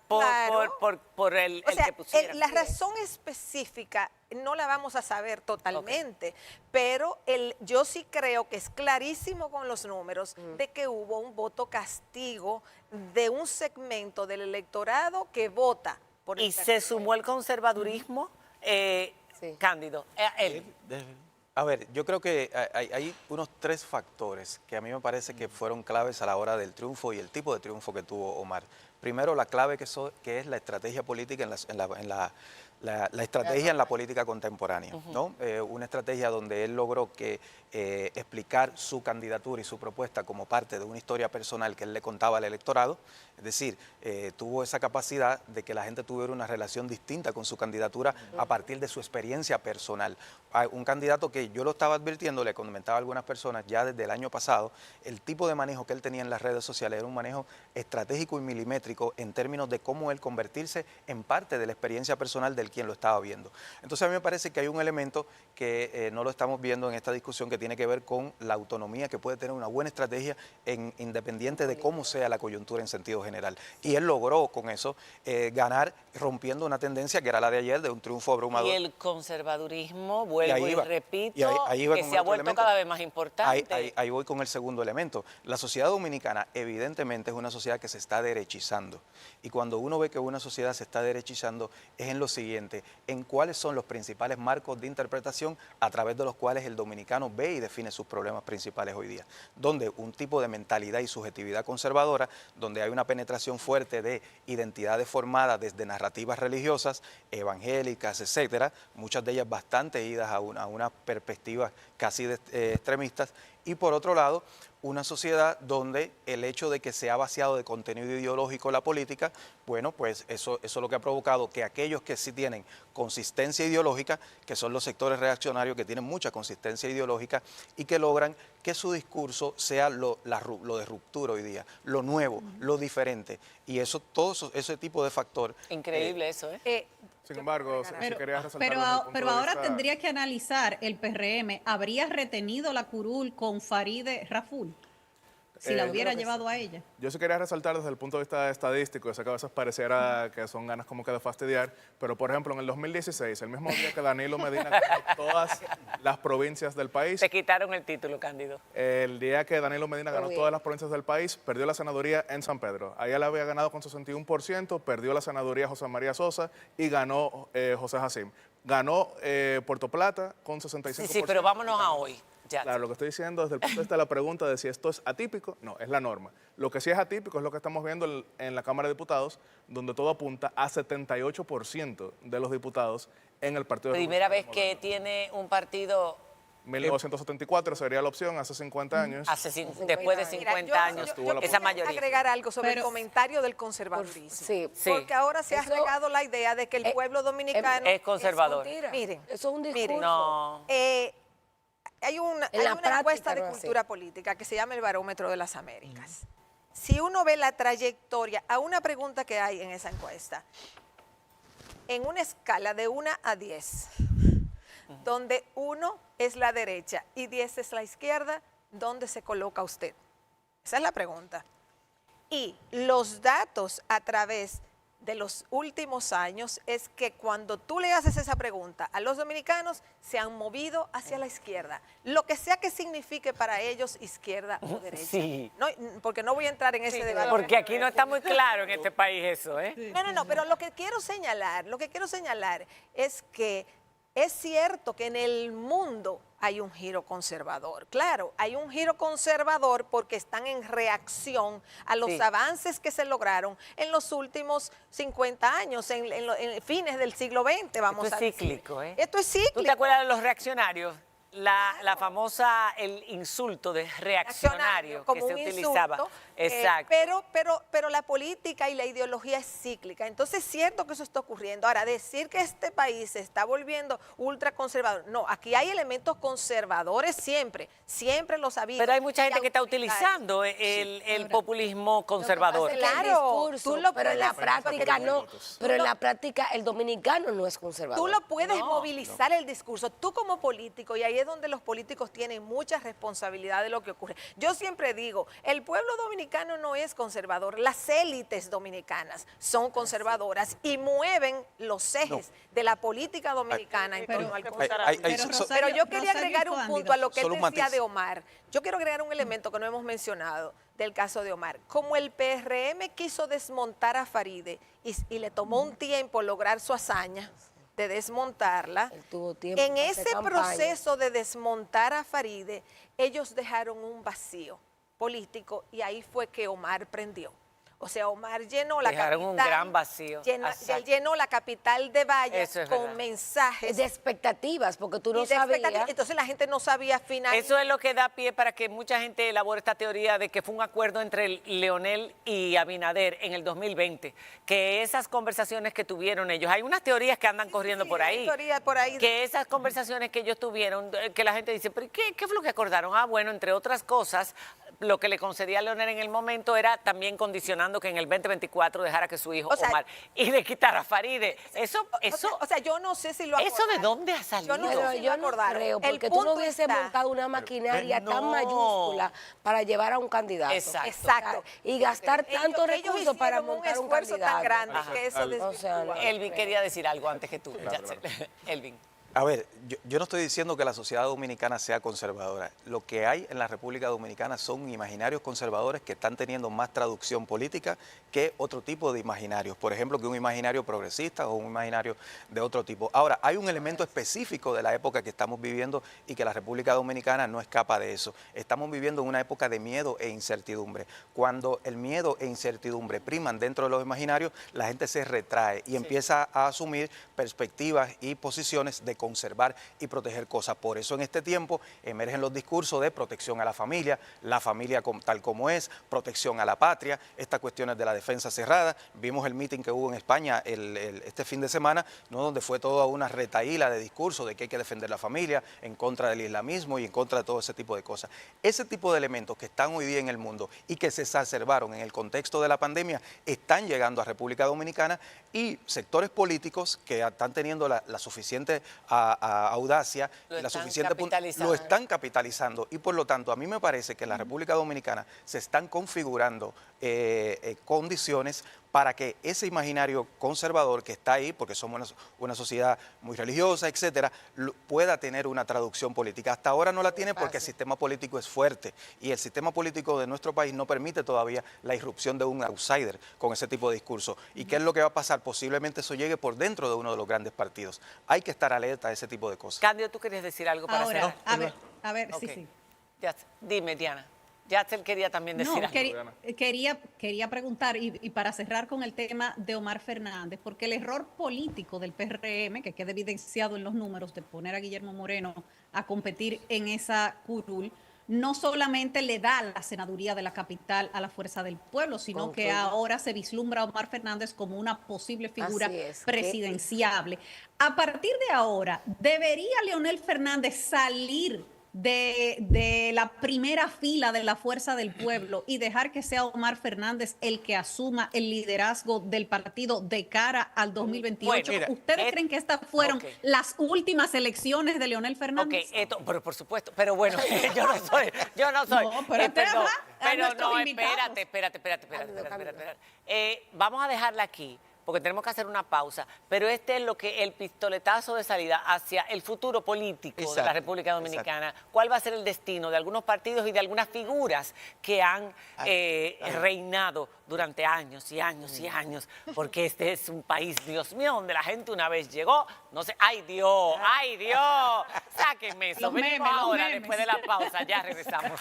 por el que pusiera. La razón específica no la vamos a saber totalmente, pero yo sí creo que es clarísimo con los números de que hubo un voto castigo de un segmento del electorado que vota por el ¿Y se sumó el conservadurismo? Cándido, A ver, yo creo que hay unos 3 factores que a mí me parece que fueron claves a la hora del triunfo y el tipo de triunfo que tuvo Omar. Primero, la clave que es la estrategia política la estrategia en la política contemporánea, ¿no? Una estrategia donde él logró explicar su candidatura y su propuesta como parte de una historia personal que él le contaba al electorado, es decir, tuvo esa capacidad de que la gente tuviera una relación distinta con su candidatura a partir de su experiencia personal. Un candidato que yo lo estaba advirtiendo, le comentaba a algunas personas ya desde el año pasado, el tipo de manejo que él tenía en las redes sociales era un manejo estratégico y milimétrico en términos de cómo él convertirse en parte de la experiencia personal del quien lo estaba viendo. Entonces a mí me parece que hay un elemento que no lo estamos viendo en esta discusión que tiene que ver con la autonomía que puede tener una buena estrategia independiente de cómo sea la coyuntura en sentido general. Y él logró con eso ganar rompiendo una tendencia que era la de ayer de un triunfo abrumador. Y el conservadurismo, vuelvo y repito, que se ha vuelto cada vez más importante. Ahí voy con el segundo elemento. La sociedad dominicana evidentemente es una sociedad que se está derechizando. Y cuando uno ve que una sociedad se está derechizando es en lo siguiente, en cuáles son los principales marcos de interpretación a través de los cuales el dominicano ve y define sus problemas principales hoy día. Donde un tipo de mentalidad y subjetividad conservadora, donde hay una penetración fuerte de identidades formadas desde narrativas religiosas, evangélicas, etcétera, muchas de ellas bastante idas a una perspectiva casi extremistas, y por otro lado, una sociedad donde el hecho de que se ha vaciado de contenido ideológico la política, bueno, pues eso es lo que ha provocado que aquellos que sí tienen consistencia ideológica, que son los sectores reaccionarios que tienen mucha consistencia ideológica y que logran que su discurso sea lo de ruptura hoy día, lo nuevo, lo diferente. Y ese tipo de factor... Increíble eso, ¿eh? Sin embargo, si querías resaltarlo Pero, desde el punto pero de ahora vista- tendría que analizar el PRM. ¿Habría retenido la curul con Faride Raful? Si la yo hubiera creo que llevado a ella. Yo sí quería resaltar desde el punto de vista estadístico, sé que a veces pareciera que son ganas como que de fastidiar, pero por ejemplo en el 2016, el mismo día que Danilo Medina ganó todas las provincias del país, Te quitaron el título, Cándido. el día que Danilo Medina ganó bien. todas las provincias del país, perdió la senaduría en San Pedro. Allá la había ganado con 61%, perdió la senaduría José María Sosa y ganó José Jacín. Ganó Puerto Plata con 65%. Sí, pero vámonos a hoy. Ya. Claro, lo que estoy diciendo desde el punto de vista de la pregunta de si esto es atípico, no, es la norma. Lo que sí es atípico es lo que estamos viendo en la Cámara de Diputados, donde todo apunta a 78% de los diputados en el Partido Primera vez Republicano que tiene un partido 1974 sería la opción, hace 50 años. después de Mira, 50 años, Estuvo la esa quiero mayoría. agregar algo sobre Pero- el comentario del conservadurismo. Sí. Sí. Porque ahora se ha Eso- regado la idea de que el pueblo dominicano es conservador. Mentira. Miren, Eso es un discurso. miren. No. Hay una la práctica encuesta de no es así. cultura política que se llama el Barómetro de las Américas. Si uno ve la trayectoria, a una pregunta que hay en esa encuesta, en una escala de 1 a 10, donde 1 es la derecha y 10 es la izquierda, ¿dónde se coloca usted? Esa es la pregunta. Y los datos a través de los últimos años es que cuando tú le haces esa pregunta a los dominicanos, se han movido hacia la izquierda, lo que sea que signifique para ellos izquierda o derecha. Sí. No, porque no voy a entrar en ese debate. Porque aquí no está muy claro en este país eso, ¿eh? No, pero lo que quiero señalar es que es cierto que en el mundo hay un giro conservador. Claro, hay un giro conservador porque están en reacción a los Sí. avances que se lograron en los últimos 50 años, en fines del siglo XX, vamos Esto a es decir. cíclico, ¿eh? Esto es cíclico. ¿Tú te acuerdas de los reaccionarios? La famosa, el insulto de reaccionario como que se un utilizaba. insulto, Exacto. pero la política y la ideología es cíclica. Entonces es cierto que eso está ocurriendo. Ahora, decir que este país se está volviendo ultraconservador, no, aquí hay elementos conservadores siempre los ha habido. Pero hay mucha gente Y que está autoritarios. utilizando el populismo conservador. Lo que pasa es que el Claro, discurso, tú lo pero en la puedes hacer, práctica porque no. Pero en la práctica el dominicano no es conservador. Tú lo puedes movilizar el discurso. Tú como político, y ahí es donde los políticos tienen mucha responsabilidad de lo que ocurre. Yo siempre digo, el pueblo dominicano no es conservador, las élites dominicanas son conservadoras y mueven los ejes de la política dominicana en torno al conservadurismo. Pero yo quería agregar un punto a lo que él Solo un decía matiz. de Omar. Yo quiero agregar un elemento que no hemos mencionado del caso de Omar. Como el PRM quiso desmontar a Faride y le tomó un tiempo lograr su hazaña de desmontarla, Él tuvo tiempo en para hacer ese campaña. proceso de desmontar a Faride, ellos dejaron un vacío político y ahí fue que Omar prendió. O sea, Omar llenó la Dejaron capital. un gran vacío. Él Exacto. llenó la capital de Valles Eso es con verdad. mensajes. De expectativas, porque tú no y de expectativas. sabías. Entonces la gente no sabía finalmente. Eso es lo que da pie para que mucha gente elabore esta teoría de que fue un acuerdo entre Leonel y Abinader en el 2020, que esas conversaciones que tuvieron ellos, hay unas teorías que andan corriendo por hay ahí, teorías por ahí. que esas conversaciones que ellos tuvieron, que la gente dice, pero ¿qué fue lo que acordaron? Ah, bueno, entre otras cosas, lo que le concedía a Leonel en el momento era también condicionando que en el 2024 dejara que su hijo O sea, Omar y le quitara a Faride. O sea, yo no sé si lo ¿eso de acordaron. dónde ha salido? Yo no sé Pero si lo yo no acordaron. creo, El porque tú no punto hubieses está- montado una maquinaria no. tan mayúscula para llevar a un candidato. Exacto. Exacto. Y gastar tantos Ellos recursos para hicieron montar un esfuerzo candidato. tan grande Ajá. que eso O sea, desvirtúa. no. Elvin quería decir algo antes que tú. Claro, Ya sé. Elvin. A ver, yo no estoy diciendo que la sociedad dominicana sea conservadora. Lo que hay en la República Dominicana son imaginarios conservadores que están teniendo más traducción política que otro tipo de imaginarios. Por ejemplo, que un imaginario progresista o un imaginario de otro tipo. Ahora, hay un elemento específico de la época que estamos viviendo y que la República Dominicana no escapa de eso. Estamos viviendo en una época de miedo e incertidumbre. Cuando el miedo e incertidumbre priman dentro de los imaginarios, la gente se retrae y empieza a asumir perspectivas y posiciones de conservar y proteger cosas. Por eso en este tiempo emergen los discursos de protección a la familia tal como es, protección a la patria, estas cuestiones de la defensa cerrada. Vimos el meeting que hubo en España este fin de semana, ¿no? Donde fue toda una retaíla de discursos de que hay que defender la familia, en contra del islamismo y en contra de todo ese tipo de cosas. Ese tipo de elementos que están hoy día en el mundo y que se exacerbaron en el contexto de la pandemia están llegando a República Dominicana, y sectores políticos que están teniendo la suficiente audacia, lo están capitalizando, y por lo tanto a mí me parece que en la República Dominicana se están configurando condiciones para que ese imaginario conservador que está ahí, porque somos una sociedad muy religiosa, etcétera, pueda tener una traducción política. Hasta ahora no la tiene porque el sistema político es fuerte, y el sistema político de nuestro país no permite todavía la irrupción de un outsider con ese tipo de discurso. ¿Y qué es lo que va a pasar? Posiblemente eso llegue por dentro de uno de los grandes partidos. Hay que estar alerta a ese tipo de cosas. Cándido, ¿tú querías decir algo para Ahora, cerrar? a ver, Ok. sí. Dime, Diana. Yatzel quería también decir algo. Quería preguntar, y para cerrar con el tema de Omar Fernández, porque el error político del PRM, que queda evidenciado en los números, de poner a Guillermo Moreno a competir en esa curul, no solamente le da la senaduría de la capital a la Fuerza del Pueblo, sino que ahora se vislumbra a Omar Fernández como una posible figura presidenciable. A partir de ahora, ¿debería Leonel Fernández salir de la primera fila de la Fuerza del Pueblo y dejar que sea Omar Fernández el que asuma el liderazgo del partido de cara al 2028? Bueno, ¿Ustedes creen que estas fueron las últimas elecciones de Leonel Fernández? Pero por supuesto, pero bueno, yo no soy. No, pero Perdón, a pero nuestros no, invitados. espérate. Vamos a dejarla aquí, porque tenemos que hacer una pausa, pero este es el pistoletazo de salida hacia el futuro político de la República Dominicana. ¿Cuál va a ser el destino de algunos partidos y de algunas figuras que han reinado durante años y años y años? Porque este es un país, Dios mío, donde la gente una vez llegó, no sé, ¡ay Dios! Sáquenme eso. Los Venimos memes, los ahora, memes. después de la pausa, ya regresamos.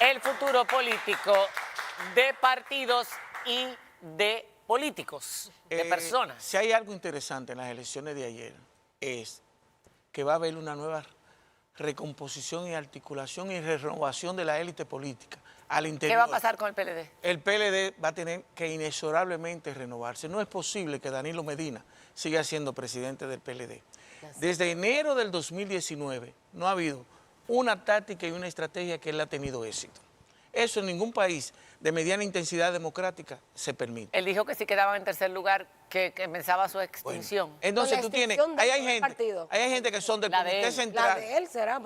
El futuro político de partidos y de políticos, de personas. Si hay algo interesante en las elecciones de ayer, es que va a haber una nueva recomposición y articulación y renovación de la élite política al interior. ¿Qué va a pasar con el PLD? El PLD va a tener que inexorablemente renovarse. No es posible que Danilo Medina siga siendo presidente del PLD. Desde enero del 2019 no ha habido una táctica y una estrategia que él ha tenido éxito. Eso en ningún país de mediana intensidad democrática se permite. Él dijo que si quedaban en tercer lugar, que pensaba su extinción. Bueno, entonces tú tienes, ahí hay gente que son del Comité Central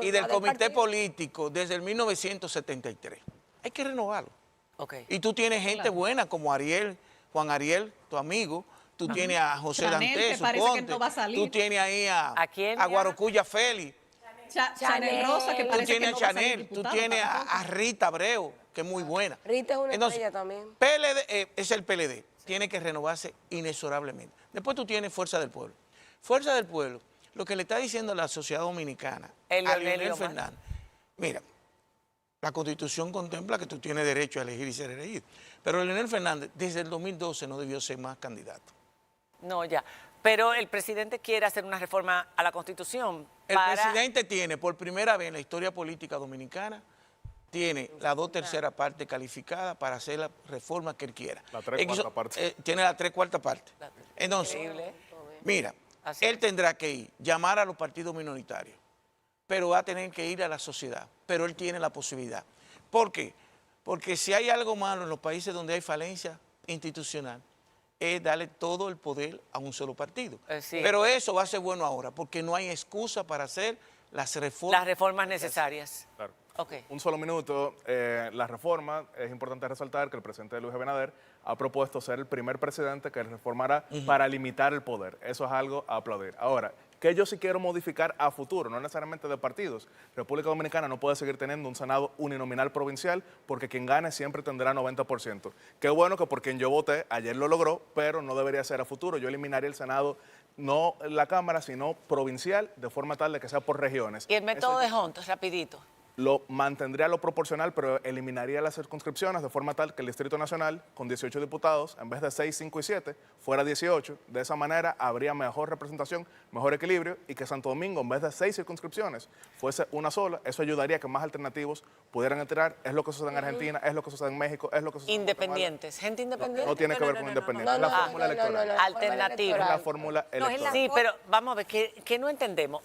y del Comité Político desde el 1973. Hay que renovarlo. Y tú tienes gente buena como Juan Ariel, tu amigo. Tú tienes a José Dantes, tú tienes ahí a Guarocuya Félix. Chanel Rosa, que tú parece tienes que no a va a salir Chanel, diputada, tú tienes tampoco. a Rita Abreu, que es muy buena. Rita es una Entonces, estrella también. PLD, es el PLD, tiene que renovarse inexorablemente. Después tú tienes Fuerza del Pueblo. Fuerza del Pueblo, lo que le está diciendo la sociedad dominicana a Leonel Fernández. Mira, la Constitución contempla que tú tienes derecho a elegir y ser elegido. Pero Leonel Fernández, desde el 2012, no debió ser más candidato. No, ya. Pero el presidente quiere hacer una reforma a la Constitución. El presidente tiene, por primera vez en la historia política dominicana, tiene la 2/3 parte calificada para hacer la reforma que él quiera. La 3/4 parte. Tiene la 3/4 parte. Entonces, mira, él tendrá que ir, llamar a los partidos minoritarios, pero va a tener que ir a la sociedad. Pero él tiene la posibilidad. ¿Por qué? Porque si hay algo malo en los países donde hay falencia institucional, es darle todo el poder a un solo partido. Pero eso va a ser bueno ahora, porque no hay excusa para hacer las reformas necesarias. Claro. Un solo minuto. La reforma, es importante resaltar que el presidente Luis Abinader ha propuesto ser el primer presidente que reformará para limitar el poder. Eso es algo a aplaudir. Ahora, que yo sí quiero modificar a futuro, no necesariamente de partidos. República Dominicana no puede seguir teniendo un Senado uninominal provincial porque quien gane siempre tendrá 90%. Qué bueno que por quien yo voté ayer lo logró, pero no debería ser a futuro. Yo eliminaría el Senado, no la Cámara, sino provincial, de forma tal de que sea por regiones. Y el método de Juntos, rapidito. lo mantendría lo proporcional, pero eliminaría las circunscripciones de forma tal que el Distrito Nacional, con 18 diputados, en vez de 6, 5 y 7, fuera 18. De esa manera habría mejor representación, mejor equilibrio, y que Santo Domingo, en vez de 6 circunscripciones, fuese una sola. Eso ayudaría a que más alternativos pudieran entrar. Es lo que sucede en Argentina, es lo que sucede en México, es lo que sucede en Independientes, gente independiente. No tiene que ver con independientes, es la fórmula electoral. Alternativa. Es la fórmula electoral. Sí, pero vamos a ver, que no entendemos.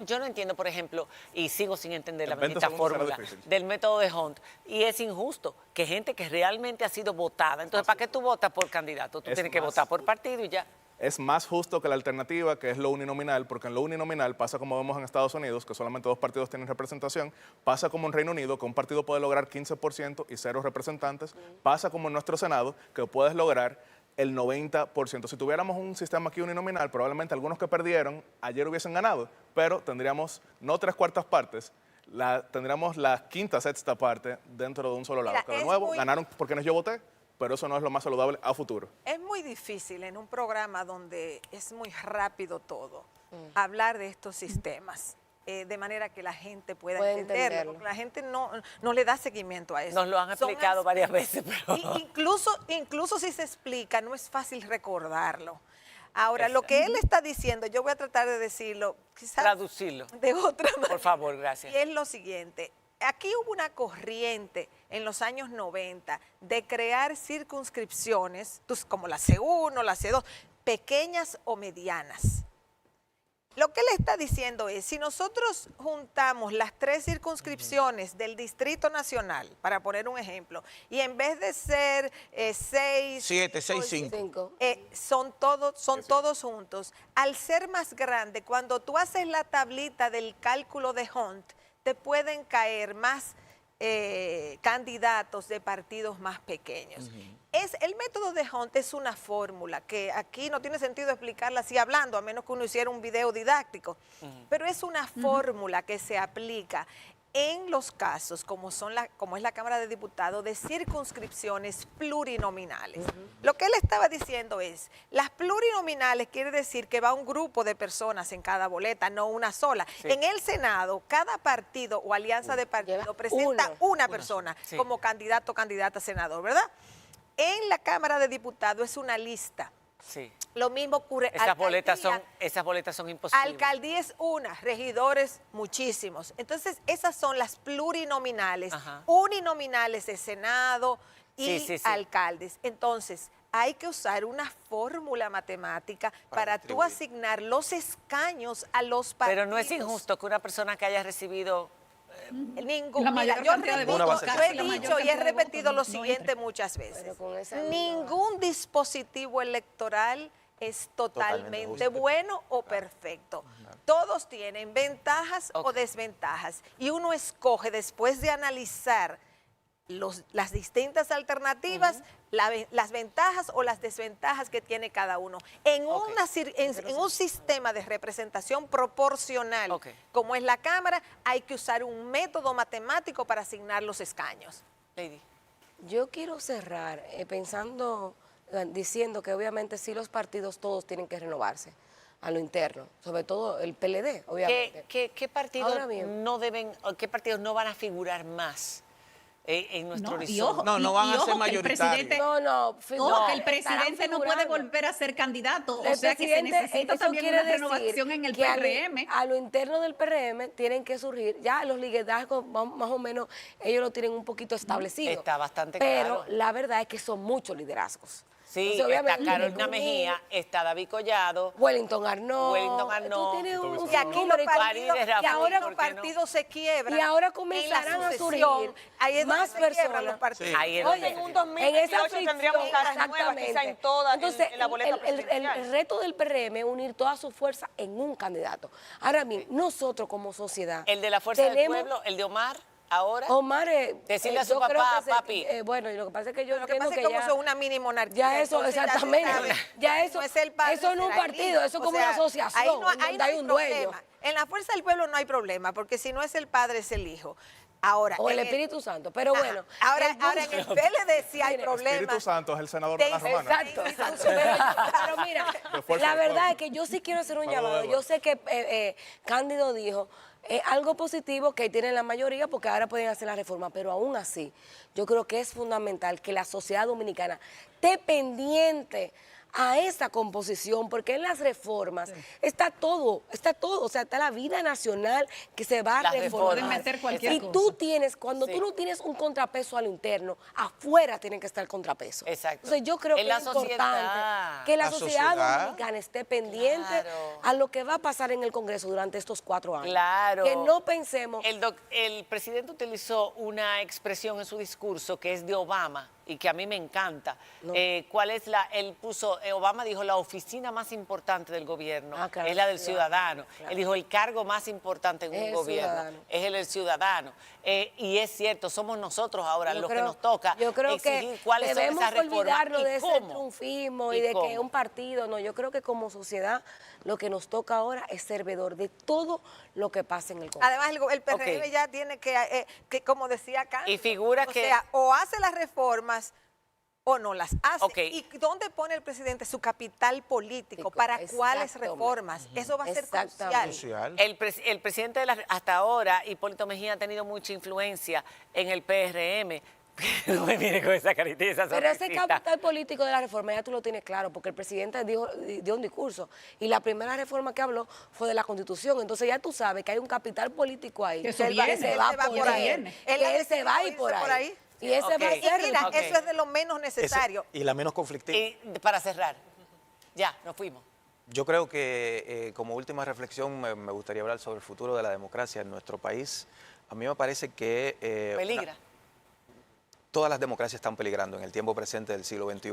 Yo no entiendo, por ejemplo, y sigo sin entender la En 20 bendita segundos será fórmula difícil. del método de Hunt. Y es injusto que gente que realmente ha sido votada. Entonces, ¿para qué tú votas por candidato? Tú Es tienes que más. votar por partido y ya. Es más justo que la alternativa, que es lo uninominal, porque en lo uninominal pasa como vemos en Estados Unidos, que solamente 2 partidos tienen representación, pasa como en Reino Unido, que un partido puede lograr 15% y 0 representantes, pasa como en nuestro Senado, que puedes lograr el 90%. Si tuviéramos un sistema aquí uninominal, probablemente algunos que perdieron ayer hubiesen ganado, pero tendríamos no 3/4 partes, tendríamos la quinta, sexta parte dentro de un solo lado. Mira, Que de es nuevo, muy- ganaron por quienes yo voté, pero eso no es lo más saludable a futuro. Es muy difícil en un programa donde es muy rápido todo hablar de estos sistemas. De manera que la gente pueda Puede entenderlo, entenderlo. porque la gente no le da seguimiento a eso. Nos lo han Son explicado as- varias veces, pero... Incluso si se explica, no es fácil recordarlo. Ahora, lo que él está diciendo, yo voy a tratar de decirlo, quizás Traducirlo. de otra manera. Por favor, gracias. Y es lo siguiente. Aquí hubo una corriente en los años 90 de crear circunscripciones, como la C1, la C2, pequeñas o medianas. Lo que él está diciendo es, si nosotros juntamos las 3 circunscripciones del Distrito Nacional, para poner un ejemplo, y en vez de ser 6, 7, 6, 5. 5. son todos juntos, al ser más grande, cuando tú haces la tablita del cálculo de Hunt, te pueden caer más candidatos de partidos más pequeños. El método de Hunt es una fórmula que aquí no tiene sentido explicarla así hablando, a menos que uno hiciera un video didáctico, pero es una fórmula que se aplica en los casos, como es la Cámara de Diputados, de circunscripciones plurinominales. Lo que él estaba diciendo es, las plurinominales quiere decir que va un grupo de personas en cada boleta, no una sola. Sí. En el Senado, cada partido o alianza de partido Lleva presenta uno. una persona Sí. como candidato o candidata a senador, ¿verdad? En la Cámara de Diputados es una lista. Sí. Lo mismo ocurre. Esas boletas Alcaldía, son imposibles. Alcaldía es una, regidores muchísimos. Entonces, esas son las plurinominales. Ajá. Uninominales de Senado y Sí. alcaldes. Entonces, hay que usar una fórmula matemática para tú asignar los escaños a los partidos. Pero no es injusto que una persona que haya recibido... Ningún, La mayor mira, yo cantidad de repito, votos, yo casi he la mayor dicho y he cantidad de repetido votos lo no siguiente entra. muchas veces. Pero con esa misma- Ningún dispositivo electoral es totalmente justo. bueno o perfecto. Todos tienen ventajas o Ok. desventajas. Y uno escoge, después de analizar las distintas alternativas, las ventajas o las desventajas que tiene cada uno. En, Ok. en un sistema de representación proporcional, Ok. como es la Cámara, hay que usar un método matemático para asignar los escaños. Lady. Yo quiero cerrar diciendo que obviamente sí los partidos todos tienen que renovarse a lo interno, sobre todo el PLD, obviamente. ¿Qué partidos Ahora bien. qué partidos no van a figurar más en nuestro No, horizonte? y ojo, No, no y- van y a ser ojo que el mayoritarios. presidente- No, Ojo, que el estarán presidente no puede figurando. volver a ser candidato. El O sea que se presidente, necesita eso también quiere una renovación en el que PRM. A lo interno del PRM tienen que surgir, ya los liderazgos más o menos ellos lo tienen un poquito establecido. Está bastante pero claro. la verdad es que son muchos liderazgos. Sí, Entonces, está obviamente, Carolina tiene que unir Mejía, está David Collado. Wellington Arnaud. Wellington Arnaud. Tú tienes un Y aquí los número y Farideh Raful, y ahora ¿por los qué no? partidos se quiebran. Y ahora en la comenzarán a sucesión. surgir Ahí es donde más se quiebran personas. los partidos. Sí. Ahí es Oye, donde en un se queda. 2018 tendríamos fricción, caras nuevas, quizá en exactamente. todas, Entonces, en la boleta el presidencial. reto del PRM es unir toda su fuerza en un candidato. Ahora bien, nosotros como sociedad El de la Fuerza del tenemos- Pueblo, el de Omar, ahora. Omar, Decirle a su yo creo papá, que se- papi. bueno, y lo que pasa es que yo Lo que entiendo pasa es que como ya- son una mini monarquía. ya eso, entonces exactamente. se sabe. Ya eso, No es el padre, eso no es un será el partido, hijo. eso es O como sea, una asociación, ahí no donde hay un dueño. problema. En la Fuerza del Pueblo no hay problema, porque si no es el padre, es el hijo. Ahora, O el en Espíritu Santo, pero Ajá. bueno. Ahora, el ahora en el PLD sí hay Mire, problemas. Espíritu Santo es el senador de de la Romana. Exacto. Pero mira, De fuerza la del verdad pueblo. es que yo sí quiero hacer un Saludos, llamado. Eduardo. Yo sé que Cándido dijo, algo positivo que tienen la mayoría porque ahora pueden hacer la reforma, pero aún así yo creo que es fundamental que la sociedad dominicana esté pendiente a esa composición, porque en las reformas está todo, o sea, está la vida nacional que se va a reformar. Pueden meter cualquier y cosa. tú tienes, cuando tú no tienes un contrapeso a lo interno, afuera tiene que estar el contrapeso. Exacto. Entonces yo creo En que la es importante sociedad. que la La sociedad sociedad. dominicana esté pendiente Claro. a lo que va a pasar en el Congreso durante estos 4 años. Claro. Que no pensemos... El presidente utilizó una expresión en su discurso que es de Obama y que a mí me encanta. No. ¿Cuál es él puso, Obama dijo, la oficina más importante del gobierno Claro, es la del ciudadano, ciudadano. claro. Él dijo, el cargo más importante en Es un el gobierno ciudadano. es el del ciudadano. Y es cierto, somos nosotros ahora Yo los creo- que nos toca yo creo exigir que cuáles son debemos esas reformas olvidarnos y de ese cómo. triunfismo ¿Y y de cómo? que un partido, no, yo creo que como sociedad lo que nos toca ahora es ser veedor de todo lo que pasa en el Congreso. Además, el PRM Ok. ya tiene que, como decía Cándido, Y figura o que- sea, o hace las reformas o no las hace. Ok. ¿Y dónde pone el presidente su capital político? Pico, ¿Para cuáles exactamente. reformas? Eso va a ser Exactamente. crucial. Social. El presidente hasta ahora, Hipólito Mejía, ha tenido mucha influencia en el PRM. No me mire con esa carita y esa Pero ese sonrisita. capital político de la reforma ya tú lo tienes claro, porque el presidente dio un discurso y la primera reforma que habló fue de la Constitución. Entonces ya tú sabes que hay un capital político ahí Que eso viene, se va él se va por por ahí. ahí. Él ha Que se va a ir decidido por irse por ahí. ahí. Y ese Ok. va a Y ser... mira, Ok. eso es de lo menos necesario. Y la menos conflictiva. Y para cerrar, ya, nos fuimos. Yo creo que como última reflexión me gustaría hablar sobre el futuro de la democracia en nuestro país. A mí me parece que... Peligra. Todas las democracias están peligrando en el tiempo presente del siglo XXI,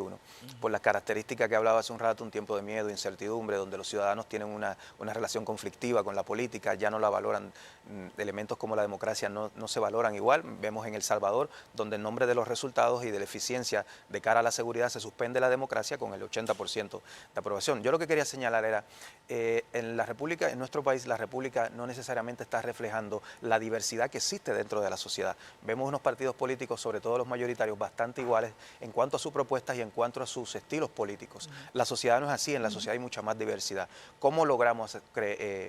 por las características que hablaba hace un rato, un tiempo de miedo, incertidumbre, donde los ciudadanos tienen una relación conflictiva con la política, ya no la valoran, elementos como la democracia no se valoran igual. Vemos en El Salvador, donde en nombre de los resultados y de la eficiencia de cara a la seguridad se suspende la democracia con el 80% de aprobación. Yo lo que quería señalar era, en la República, en nuestro país, la República no necesariamente está reflejando la diversidad que existe dentro de la sociedad. Vemos unos partidos políticos, sobre todo los mayoritarios, bastante iguales en cuanto a sus propuestas y en cuanto a sus estilos políticos. La sociedad no es así, en la sociedad hay mucha más diversidad. ¿Cómo logramos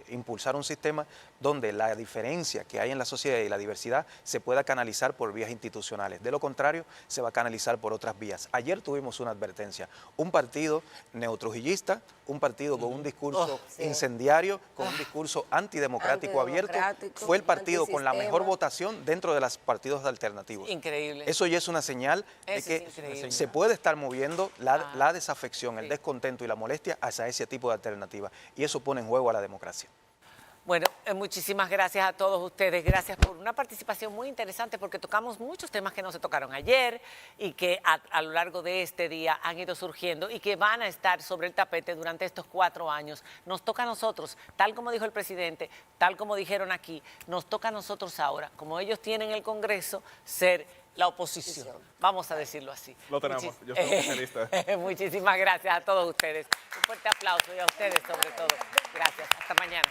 impulsar un sistema donde la diferencia que hay en la sociedad y la diversidad se pueda canalizar por vías institucionales? De lo contrario, se va a canalizar por otras vías. Ayer tuvimos una advertencia, un partido neotrujillista, un partido con un discurso incendiario, con un discurso antidemocrático abierto, fue el partido con la mejor votación dentro de los partidos alternativos. Increíble. Eso ya es una señal de Eso que es increíble. se puede estar moviendo la desafección, el descontento y la molestia hacia ese tipo de alternativa. Y eso pone en juego a la democracia. Bueno, muchísimas gracias a todos ustedes. Gracias por una participación muy interesante porque tocamos muchos temas que no se tocaron ayer y que a lo largo de este día han ido surgiendo y que van a estar sobre el tapete durante estos 4 años. Nos toca a nosotros, tal como dijo el presidente, tal como dijeron aquí, nos toca a nosotros ahora, como ellos tienen el Congreso, ser la oposición. Vamos a decirlo así. Lo tenemos. Yo estoy especialista. Muchísimas gracias a todos ustedes. Un fuerte aplauso y a ustedes sobre todo. Gracias. Hasta mañana.